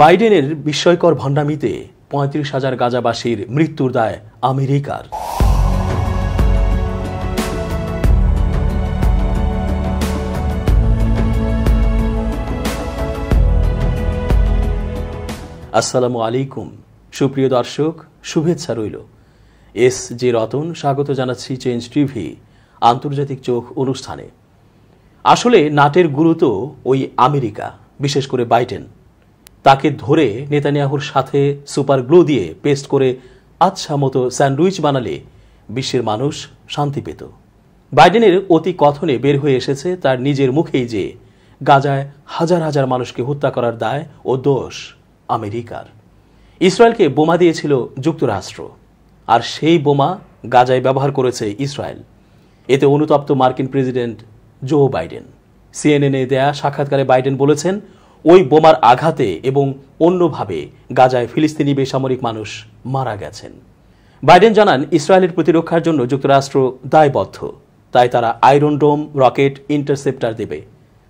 বাইডেনের বিস্ময়কর ভণ্ডামিতে ৩৫,০০০ গাজাবাসীর মৃত্যুর দায় আমেরিকার। আসসালামু আলাইকুম সুপ্রিয় দর্শক, শুভেচ্ছা রইল। এস জে রতন স্বাগত জানাচ্ছি চেঞ্জ টিভি আন্তর্জাতিক চোখ অনুষ্ঠানে। আসলে নাটের গুরু তো ওই আমেরিকা, বিশেষ করে বাইডেন। তাকে ধরে নেতানিয়াহুর সাথে সুপার গ্লু দিয়ে পেস্ট করে আচ্ছা মতো স্যান্ডউইচ বানালে বিশ্বের মানুষ শান্তি পেত। বাইডেনের অতি কথনে বের হয়ে এসেছে তার নিজের মুখেই যে গাজায় হাজার হাজার মানুষকে হত্যা করার দায় ও দোষ আমেরিকার। ইসরায়েলকে বোমা দিয়েছিল যুক্তরাষ্ট্র, আর সেই বোমা গাজায় ব্যবহার করেছে ইসরায়েল। এতে অনুতপ্ত মার্কিন প্রেসিডেন্ট জো বাইডেন। সিএনএনে দেয়া সাক্ষাৎকারে বাইডেন বলেছেন, ওই বোমার আঘাতে এবং অন্যভাবে গাজায় ফিলিস্তিনি বেসামরিক মানুষ মারা গেছেন। বাইডেন জানান, ইসরায়েলের প্রতিরক্ষার জন্য যুক্তরাষ্ট্র দায়বদ্ধ, তাই তারা আয়রন ডোম রকেট ইন্টারসেপ্টার দেবে।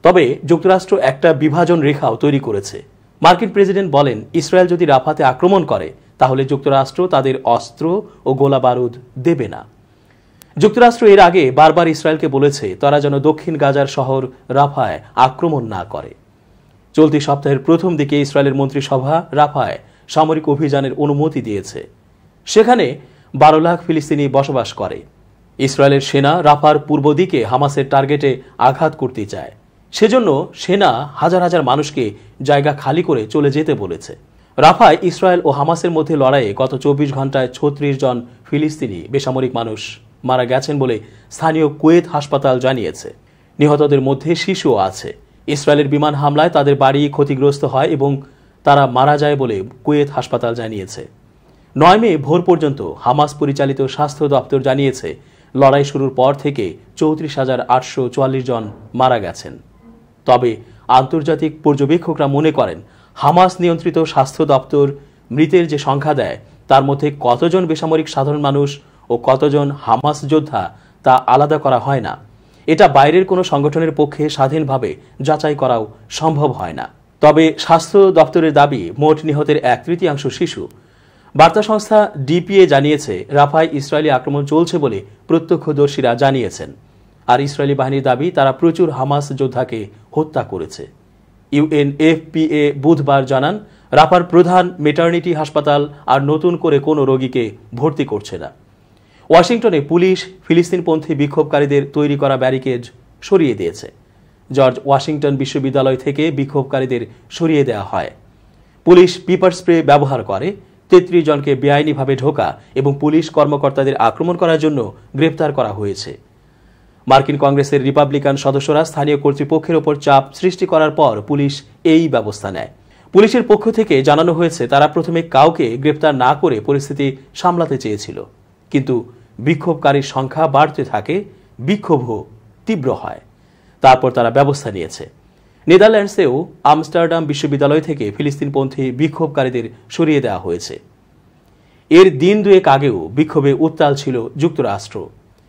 তবে যুক্তরাষ্ট্র একটা বিভাজন রেখাও তৈরি করেছে। মার্কিন প্রেসিডেন্ট বলেন, ইসরায়েল যদি রাফাতে আক্রমণ করে তাহলে যুক্তরাষ্ট্র তাদের অস্ত্র ও গোলা বারুদ দেবে না। যুক্তরাষ্ট্র এর আগে বারবার ইসরায়েলকে বলেছে তারা যেন দক্ষিণ গাজার শহর রাফায় আক্রমণ না করে। চলতি সপ্তাহের প্রথম দিকে ইসরায়েলের মন্ত্রিসভা রাফায় সামরিক অভিযানের অনুমতি দিয়েছে। সেখানে ১২ লাখ ফিলিস্তিনি বসবাস করে। ইসরায়েলের সেনা রাফার পূর্ব দিকে হামাসের টার্গেটে আঘাত করতে চায়। সেজন্য সেনা হাজার হাজার মানুষকে জায়গা খালি করে চলে যেতে বলেছে। রাফায় ইসরায়েল ও হামাসের মধ্যে লড়াইয়ে গত ২৪ ঘন্টায় ৩৬ জন ফিলিস্তিনি বেসামরিক মানুষ মারা গেছেন বলে স্থানীয় কুয়েত হাসপাতাল জানিয়েছে। নিহতদের মধ্যে শিশুও আছে। ইসরায়েলের বিমান হামলায় তাদের বাড়ি ক্ষতিগ্রস্ত হয় এবং তারা মারা যায় বলে কুয়েত হাসপাতাল জানিয়েছে। ৯ মে ভোর পর্যন্ত হামাস পরিচালিত স্বাস্থ্য দপ্তর জানিয়েছে লড়াই শুরুর পর থেকে ৩৪,৮৪৪ জন মারা গেছেন। তবে আন্তর্জাতিক পর্যবেক্ষকরা মনে করেন, হামাস নিয়ন্ত্রিত স্বাস্থ্য দপ্তর মৃতের যে সংখ্যা দেয় তার মধ্যে কতজন বেসামরিক সাধারণ মানুষ ও কতজন হামাস যোদ্ধা তা আলাদা করা হয় না। এটা বাইরের কোনো সংগঠনের পক্ষে স্বাধীনভাবে যাচাই করাও সম্ভব হয় না। তবে স্বাস্থ্য দপ্তরের দাবি, মোট নিহতের ১/৩ শিশু। বার্তা সংস্থা ডিপিএ জানিয়েছে, রাফায় ইসরায়েলি আক্রমণ চলছে বলে প্রত্যক্ষদর্শীরা জানিয়েছেন। আর ইসরায়েলি বাহিনীর দাবি, তারা প্রচুর হামাস যোদ্ধাকে হত্যা করেছে। ইউএনএফপিএ বুধবার জানান, রাফার প্রধান মেটার্নিটি হাসপাতাল আর নতুন করে কোনো রোগীকে ভর্তি করছে না। ওয়াশিংটনে পুলিশ ফিলিস্তিনপন্থী বিক্ষোভকারীদের তৈরি করা ব্যারিকেড সরিয়ে দিয়েছে। জর্জ ওয়াশিংটন বিশ্ববিদ্যালয় থেকে বিক্ষোভকারীদের সরিয়ে দেওয়া হয়। পুলিশ পিপার স্প্রে ব্যবহার করে। ৩৩ জনকে বেআইনিভাবে ঢোকা এবং পুলিশ কর্মকর্তাদের আক্রমণ করার জন্য গ্রেপ্তার করা হয়েছে। মার্কিন কংগ্রেসের রিপাবলিকান সদস্যরা স্থানীয় কর্তৃপক্ষের ওপর চাপ সৃষ্টি করার পর পুলিশ এই ব্যবস্থা নেয়। পুলিশের পক্ষ থেকে জানানো হয়েছে, তারা প্রথমে কাউকে গ্রেপ্তার না করে পরিস্থিতি সামলাতে চেয়েছিল, কিন্তু বিক্ষোভকারীর সংখ্যা বাড়তে থাকে, বিক্ষোভও তীব্র হয়। তারপর তারা ব্যবস্থা নিয়েছে। নেদারল্যান্ডসেও আমস্টারডাম বিশ্ববিদ্যালয় থেকে ফিলিস্তিনপন্থী বিক্ষোভকারীদের সরিয়ে দেওয়া হয়েছে। এর দিন দুয়েক আগেও বিক্ষোভে উত্তাল ছিল যুক্তরাষ্ট্র।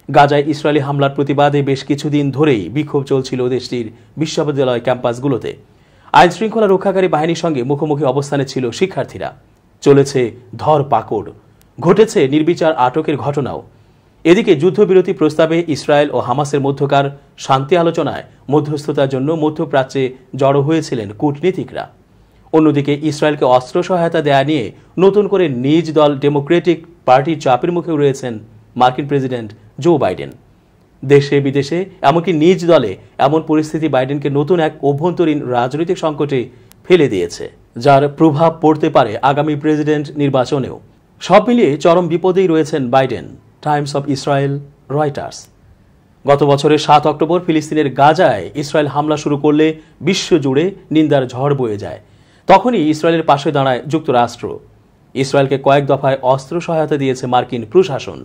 গাজায় ইসরায়েলি হামলার প্রতিবাদে বেশ কিছুদিন ধরেই বিক্ষোভ চলছিল দেশটির বিশ্ববিদ্যালয় ক্যাম্পাসগুলোতে। আইন শৃঙ্খলা রক্ষাকারী বাহিনীর সঙ্গে মুখোমুখি অবস্থানে ছিল শিক্ষার্থীরা। চলেছে ধরপাকড়, ঘটেছে নির্বিচার আটকের ঘটনাও। এদিকে যুদ্ধবিরতি প্রস্তাবে ইসরায়েল ও হামাসের মধ্যকার শান্তি আলোচনায় মধ্যস্থতার জন্য মধ্যপ্রাচ্যে জড়ো হয়েছিলেন কূটনীতিকরা। অন্যদিকে ইসরায়েলকে অস্ত্র সহায়তা দেয়া নিয়ে নতুন করে নিজ দল ডেমোক্রেটিক পার্টির চাপের মুখে রয়েছেন মার্কিন প্রেসিডেন্ট জো বাইডেন। দেশে বিদেশে এমনকি নিজ দলে এমন পরিস্থিতি বাইডেনকে নতুন এক অভ্যন্তরীণ রাজনৈতিক সংকটে ফেলে দিয়েছে, যার প্রভাব পড়তে পারে আগামী প্রেসিডেন্ট নির্বাচনেও। সব মিলিয়ে চরম বিপদেই রয়েছেন Biden. Times of Israel, Reuters. গত বছরের ৭ অক্টোবর ফিলিস্তিনের গাজায় ইসরায়েল হামলা শুরু করলে বিশ্বজুড়ে নিন্দার ঝড় বয়ে যায়। তখনই ইসরায়েলের পাশে দাঁড়ায় যুক্তরাষ্ট্র। ইসরায়েলকে কয়েক দফায় অস্ত্র সহায়তা দিয়েছে মার্কিন প্রশাসন।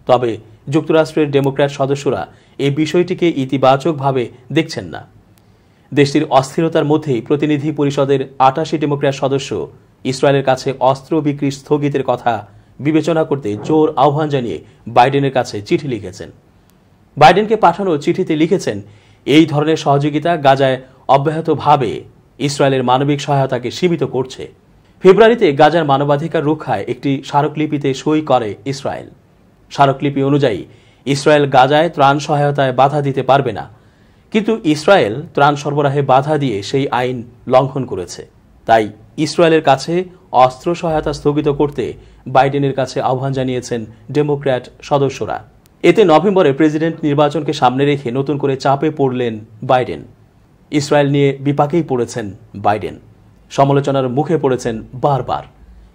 তবে যুক্তরাষ্ট্রের ডেমোক্র্যাট সদস্যরা এই বিষয়টিকে ইতিবাচকভাবে দেখছেন না। দেশটির অস্থিরতার মধ্যেই প্রতিনিধি পরিষদের ৮৮ ডেমোক্র্যাট সদস্য ইসরায়েলের কাছে অস্ত্র বিক্রি স্থগিতের কথা বিবেচনা করতে জোর আহ্বান জানিয়ে বাইডেনের কাছে চিঠি লিখেছেন। বাইডেনকে পাঠানো চিঠিতে লিখেছেন, এই ধরনের সহযোগিতা গাজায় অব্যাহতভাবে ইসরায়েলের মানবিক সহায়তাকে সীমিত করছে। ফেব্রুয়ারিতে গাজার মানবাধিকার রক্ষায় একটি স্মারকলিপিতে সই করে ইসরায়েল। স্মারকলিপি অনুযায়ী ইসরায়েল গাজায় ত্রাণ সহায়তায় বাধা দিতে পারবে না, কিন্তু ইসরায়েল ত্রাণ সরবরাহে বাধা দিয়ে সেই আইন লঙ্ঘন করেছে। তাই ইসরায়েলের কাছে অস্ত্র সহায়তা স্থগিত করতে বাইডেনের কাছে আহ্বান জানিয়েছেন ডেমোক্র্যাট সদস্যরা। এতে নভেম্বরে প্রেসিডেন্ট নির্বাচনকে সামনে রেখে নতুন করে চাপে পড়লেন বাইডেন। ইসরায়েল নিয়ে বিপাকেই পড়েছেন বাইডেন, সমালোচনার মুখে পড়েছেন বারবার।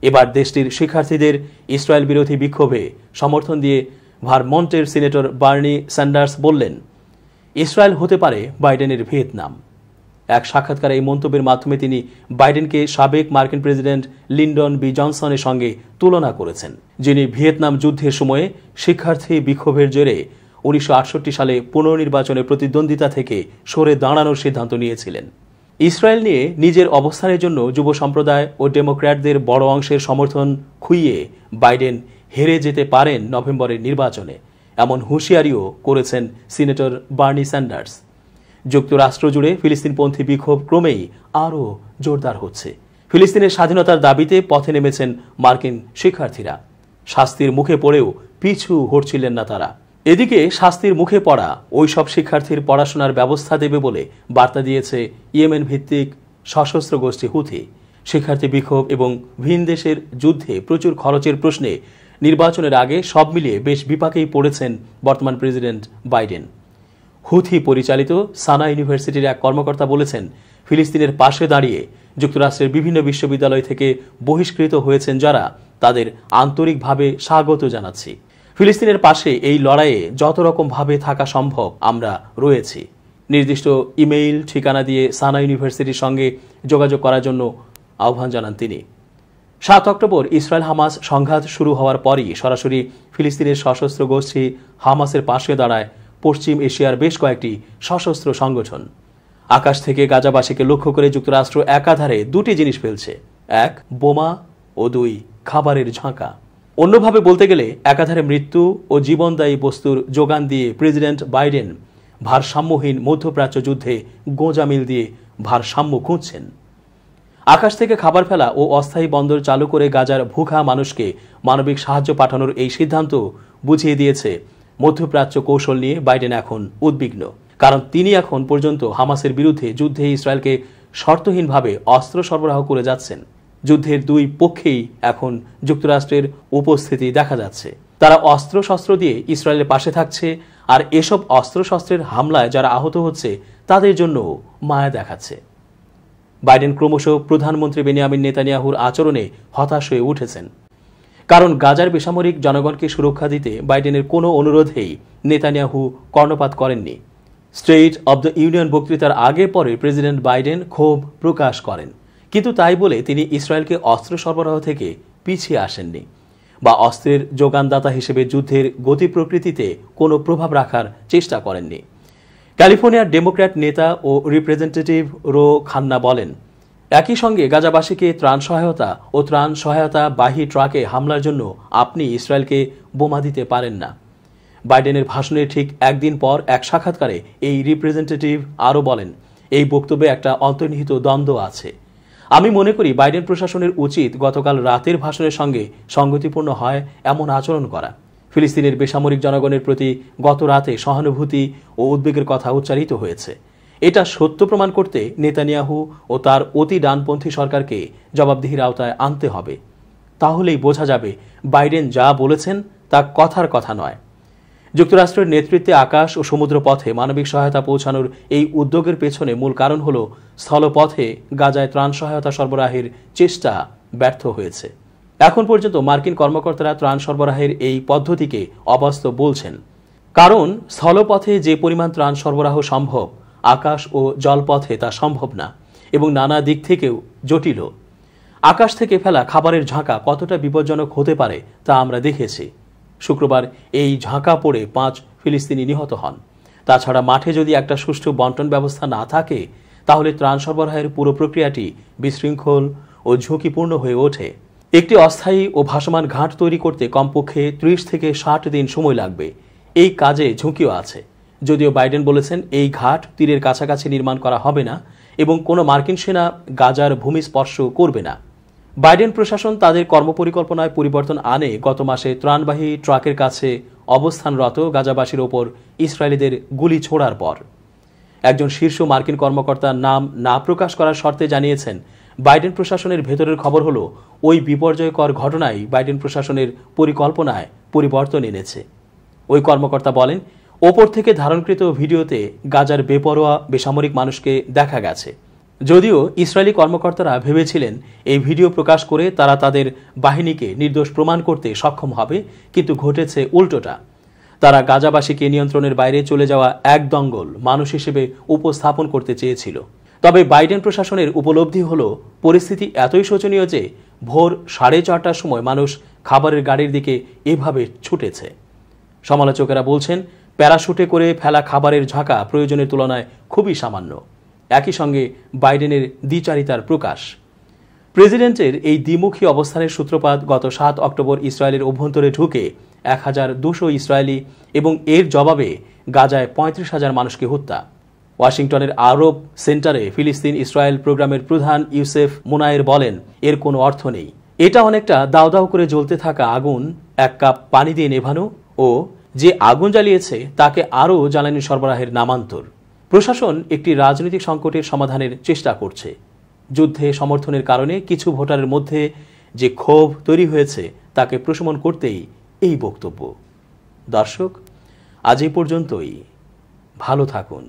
এবার দেশটির শিক্ষার্থীদের ইসরায়েল বিরোধী বিক্ষোভে সমর্থন দিয়ে ভারমন্টের সিনেটর বার্নি স্যান্ডার্স বললেন, ইসরায়েল হতে পারে বাইডেনের ভিয়েতনাম। এক সাক্ষাৎকারে এই মন্তব্যের মাধ্যমে তিনি বাইডেনকে সাবেক মার্কিন প্রেসিডেন্ট লিন্ডন বি জনসনের সঙ্গে তুলনা করেছেন, যিনি ভিয়েতনাম যুদ্ধের সময়ে শিক্ষার্থী বিক্ষোভের জেরে 1968 সালে পুনর্নির্বাচনে প্রতিদ্বন্দ্বিতা থেকে সরে দাঁড়ানোর সিদ্ধান্ত নিয়েছিলেন। ইসরায়েল নিয়ে নিজের অবস্থানের জন্য যুব সম্প্রদায় ও ডেমোক্র্যাটদের বড় অংশের সমর্থন খুইয়ে বাইডেন হেরে যেতে পারেন নভেম্বরের নির্বাচনে, এমন হুঁশিয়ারিও করেছেন সিনেটর বার্নি স্যান্ডার্স। যুক্তরাষ্ট্র জুড়ে ফিলিস্তিনপন্থী বিক্ষোভ ক্রমেই আরও জোরদার হচ্ছে। ফিলিস্তিনের স্বাধীনতার দাবিতে পথে নেমেছেন মার্কিন শিক্ষার্থীরা। শাস্তির মুখে পড়েও পিছু হটছিলেন না তারা। এদিকে শাস্তির মুখে পড়া ওই সব শিক্ষার্থীর পড়াশোনার ব্যবস্থা দেবে বলে বার্তা দিয়েছে ইয়েমেন ভিত্তিক সশস্ত্র গোষ্ঠী হুথি। শিক্ষার্থী বিক্ষোভ এবং ভিন দেশের যুদ্ধে প্রচুর খরচের প্রশ্নে নির্বাচনের আগে সব মিলিয়ে বেশ বিপাকেই পড়েছেন বর্তমান প্রেসিডেন্ট বাইডেন। হুথি পরিচালিত সানা ইউনিভার্সিটির এক কর্মকর্তা বলেছেন, ফিলিস্তিনের পাশে দাঁড়িয়ে যুক্তরাষ্ট্রের বিভিন্ন বিশ্ববিদ্যালয় থেকে বহিষ্কৃত হয়েছেন যারা, তাদের আন্তরিকভাবে স্বাগত জানাচ্ছি। ফিলিস্তিনের পাশে এই লড়াইয়ে যত রকম ভাবে থাকা সম্ভব আমরা রয়েছি। নির্দিষ্ট ইমেইল ঠিকানা দিয়ে সানা ইউনিভার্সিটির সঙ্গে যোগাযোগ করার জন্য আহ্বান জানান তিনি। 7 অক্টোবর ইসরায়েল হামাস সংঘাত শুরু হওয়ার পরই সরাসরি ফিলিস্তিনের সশস্ত্র গোষ্ঠী হামাসের পাশে দাঁড়ায় পশ্চিম এশিয়ার বেশ কয়েকটি সশস্ত্র সংগঠন। আকাশ থেকে গাজাবাসীকে লক্ষ্য করে যুক্তরাষ্ট্র একাধারে দুটি জিনিস ফেলছে, 1 বোমা ও 2 খাবারের ঝাঁকা। অন্যভাবে বলতে গেলে একাধারে মৃত্যু ও জীবনদায়ী বস্তুর যোগান দিয়ে প্রেসিডেন্ট বাইডেন ভারসাম্যহীন মধ্যপ্রাচ্য যুদ্ধে গোঁজামিল দিয়ে ভারসাম্য খুঁজছেন। আকাশ থেকে খাবার ফেলা ও অস্থায়ী বন্দর চালু করে গাজার ভুখা মানুষকে মানবিক সাহায্য পাঠানোর এই সিদ্ধান্ত বুঝিয়ে দিয়েছে মধ্যপ্রাচ্য কৌশল নিয়ে বাইডেন এখন উদ্বিগ্ন। কারণ তিনি এখন পর্যন্ত হামাসের বিরুদ্ধে যুদ্ধে ইসরায়েলকে শর্তহীনভাবে অস্ত্র সরবরাহ করে যাচ্ছেন। যুদ্ধের দুই পক্ষেই এখন যুক্তরাষ্ট্রের উপস্থিতি দেখা যাচ্ছে। তারা অস্ত্রশস্ত্র দিয়ে ইসরায়েলের পাশে থাকছে, আর এসব অস্ত্রশস্ত্রের হামলায় যারা আহত হচ্ছে তাদের জন্য মায়া দেখাচ্ছে। বাইডেন ক্রমশ প্রধানমন্ত্রী বেনিয়ামিন নেতানিয়াহুর আচরণে হতাশ হয়ে উঠেছেন। কারণ গাজার বেসামরিক জনগণকে সুরক্ষা দিতে বাইডেনের কোনো অনুরোধেই নেতানিয়াহু কর্ণপাত করেননি। স্টেট অব দ্য ইউনিয়ন বক্তৃতার আগে পরে প্রেসিডেন্ট বাইডেন ক্ষোভ প্রকাশ করেন, কিন্তু তাই বলে তিনি ইসরায়েলকে অস্ত্র সরবরাহ থেকে পিছিয়ে আসেননি বা অস্ত্রের যোগানদাতা হিসেবে যুদ্ধের গতি প্রকৃতিতে কোনো প্রভাব রাখার চেষ্টা করেননি। ক্যালিফোর্নিয়ার ডেমোক্র্যাট নেতা ও রিপ্রেজেন্টেটিভ রো খান্না বলেন, একই সঙ্গে গাজাবাসীকে ত্রাণ সহায়তা বাহী ট্রাকে হামলার জন্য আপনি ইসরায়েলকে বোমা দিতে পারেন না। বাইডেনের ভাষণের ঠিক একদিন পর এক সাক্ষাৎকারে এই রিপ্রেজেন্টেটিভ আরও বলেন, এই বক্তব্যে একটা অন্তর্নিহিত দ্বন্দ্ব আছে। আমি মনে করি বাইডেন প্রশাসনের উচিত গতকাল রাতের ভাষণের সঙ্গে সঙ্গতিপূর্ণ হয় এমন আচরণ করা। ফিলিস্তিনের বেসামরিক জনগণের প্রতি গত রাতে সহানুভূতি ও উদ্বেগের কথা উচ্চারিত হয়েছে। এটা সত্য প্রমাণ করতে নেতানিয়াহু ও তার অতি ডানপন্থী সরকারকে জবাবদিহির আওতায় আনতে হবে। তাহলেই বোঝা যাবে বাইডেন যা বলেছেন তা কথার কথা নয়। যুক্তরাষ্ট্রের নেতৃত্বে আকাশ ও সমুদ্র পথে মানবিক সহায়তা পৌঁছানোর এই উদ্যোগের পেছনে মূল কারণ হল স্থলপথে গাজায় ত্রাণ সহায়তা সরবরাহের চেষ্টা ব্যর্থ হয়েছে। এখন পর্যন্ত মার্কিন কর্মকর্তারা ত্রাণ সরবরাহের এই পদ্ধতিকে অবাস্তব বলছেন, কারণ স্থলপথে যে পরিমাণ ত্রাণ সরবরাহ সম্ভব আকাশ ও জলপথে তা সম্ভব না এবং নানা দিক থেকেও জটিল। আকাশ থেকে ফেলা খাবারের ঝাঁকা কতটা বিপজ্জনক হতে পারে তা আমরা দেখেছি। শুক্রবার এই ঝাঁকা পড়ে 5 ফিলিস্তিনি নিহত হন। তাছাড়া মাঠে যদি একটা সুষ্ঠু বন্টন ব্যবস্থা না থাকে তাহলে ত্রাণ সরবরাহের পুরো প্রক্রিয়াটি বিশৃঙ্খল ও ঝুঁকিপূর্ণ হয়ে ওঠে। একটি অস্থায়ী ও ভাসমান ঘাট তৈরি করতে কমপক্ষে 30 থেকে 60 দিন সময় লাগবে। এই কাজে ঝুঁকিও আছে। যদিও বাইডেন বলেছেন এই ঘাট তীরের কাছাকাছি নির্মাণ করা হবে না, এবং কোনো মার্কিন সেনা গাজার ভূমি স্পর্শ করবে না। বাইডেন প্রশাসন তাদের কর্মপরিকল্পনায় পরিবর্তন আনে গত মাসে ত্রাণবাহী ট্রাকের কাছে অবস্থানরত গাজাবাসীর ওপর ইসরায়েলিদের গুলি ছোড়ার পর। একজন শীর্ষ মার্কিন কর্মকর্তার নাম না প্রকাশ করার শর্তে জানিয়েছেন, বাইডেন প্রশাসনের ভেতরের খবর হলো ওই বিপর্যয়কর ঘটনাই বাইডেন প্রশাসনের পরিকল্পনায় পরিবর্তন এনেছে। ওই কর্মকর্তা বলেন, ওপর থেকে ধারণকৃত ভিডিওতে গাজার বেপরোয়া বেসামরিক মানুষকে দেখা গেছে। যদিও ইসরায়েলি কর্মকর্তারা ভেবেছিলেন এই ভিডিও প্রকাশ করে তারা তাদের বাহিনীকে নির্দোষ প্রমাণ করতে সক্ষম হবে, কিন্তু ঘটেছে উল্টোটা। তারা গাজাবাসীকে নিয়ন্ত্রণের বাইরে চলে যাওয়া এক দঙ্গল মানুষ হিসেবে উপস্থাপন করতে চেয়েছিল। তবে বাইডেন প্রশাসনের উপলব্ধি হল পরিস্থিতি এতই শোচনীয় যে ভোর 4:30টার সময় মানুষ খাবারের গাড়ির দিকে এভাবে ছুটেছে। সমালোচকেরা বলছেন, প্যারাশুটে করে ফেলা খাবারের ঝাঁকা প্রয়োজনের তুলনায় খুবই সামান্য। একই সঙ্গে বাইডেনের দ্বিচারিতার প্রকাশ। প্রেসিডেন্টের এই দ্বিমুখী অবস্থানের সূত্রপাত গত 7 অক্টোবর ইসরায়েলের অভ্যন্তরে ঢুকে 1200 ইসরায়েলি এবং এর জবাবে গাজায় 35,000 মানুষকে হত্যা। ওয়াশিংটনের আরব সেন্টারে ফিলিস্তিন ইসরায়েল প্রোগ্রামের প্রধান ইউসেফ মুনায়ের বলেন, এর কোনো অর্থ নেই। এটা অনেকটা দাউ দাউ করে জ্বলতে থাকা আগুন এক কাপ পানি দিয়ে নেভানো ও যে আগুন জ্বালিয়েছে তাকে আরও জ্বালানি সরবরাহের নামান্তর। প্রশাসন একটি রাজনৈতিক সংকটের সমাধানের চেষ্টা করছে। যুদ্ধে সমর্থনের কারণে কিছু ভোটারের মধ্যে যে ক্ষোভ তৈরি হয়েছে তাকে প্রশমন করতেই এই বক্তব্য। দর্শক, আজ এই পর্যন্তই। ভালো থাকুন।